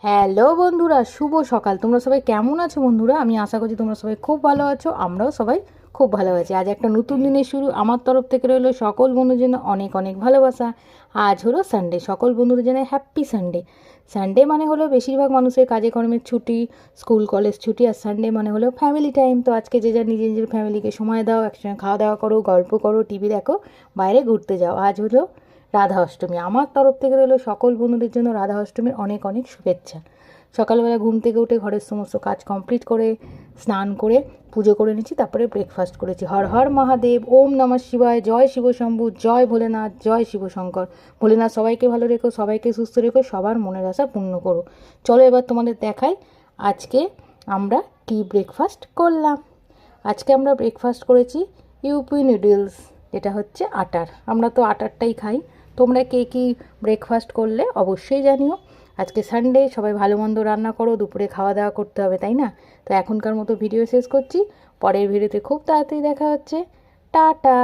Hello বন্ধুরা, শুভ সকাল। তোমরা সবাই কেমন আছো বন্ধুরা? আমি আশা করছি তোমরা সবাই খুব ভালো আছো। আমরাও সবাই খুব ভালো আছি। আজ একটা নতুন দিনের শুরু। আমার তরফ থেকে রইলো সকল বন্ধুদের জন্য অনেক অনেক ভালোবাসা। আজ হলো সানডে। সকল বন্ধুদের জন্য হ্যাপি সানডে। সানডে মানে হলো বেশিরভাগ মানুষের কাজে কর্মের ছুটি, স্কুল কলেজ ছুটি। আর সানডে মানে হলো ফ্যামিলি টাইম। তো আজকে যে যার নিজের নিজের ফ্যামিলিকে সময় দাও, একসঙ্গে খাওয়া দাওয়া করো, গল্প করো, টিভি দেখো, বাইরে ঘুরতে যাও। আজ হলো রাধা অষ্টমী। আমার তরফ থেকে রইলো সকল বন্ধুদের জন্য রাধা অষ্টমীর অনেক অনেক শুভেচ্ছা। সকালবেলা ঘুম থেকে উঠে ঘরের সমস্ত কাজ কমপ্লিট করে স্নান করে পুজো করে নিচ্ছি, তারপরে ব্রেকফাস্ট করেছি। হর হর মহাদেব, ওম নমঃ শিবায়, জয় শিব শম্ভু, জয় ভোলেনাথ, জয় শিব শঙ্কর। ভোলেনাথ সবাইকে ভালো রেখো, সবাইকে সুস্থ রেখো, সবার মনের আশা পূর্ণ করো। চলো এবার তোমাদের দেখাই আজকে আমরা কি ব্রেকফাস্ট করলাম। আজকে আমরা ব্রেকফাস্ট করেছি ইউপি নুডলস, যেটা হচ্ছে আটার। আমরা তো আটারটাই খাই। তোমরা কে কী ব্রেকফাস্ট করলে অবশ্যই জানিও। আজকে সানডে, সবাই ভালো মন্দ রান্না করো, দুপুরে খাওয়া দাওয়া করতে হবে, তাই না? তো এখনকার মতো ভিডিও শেষ করছি। পরের ভিডিওতে খুব তাড়াতাড়ি দেখা হচ্ছে। টাটা।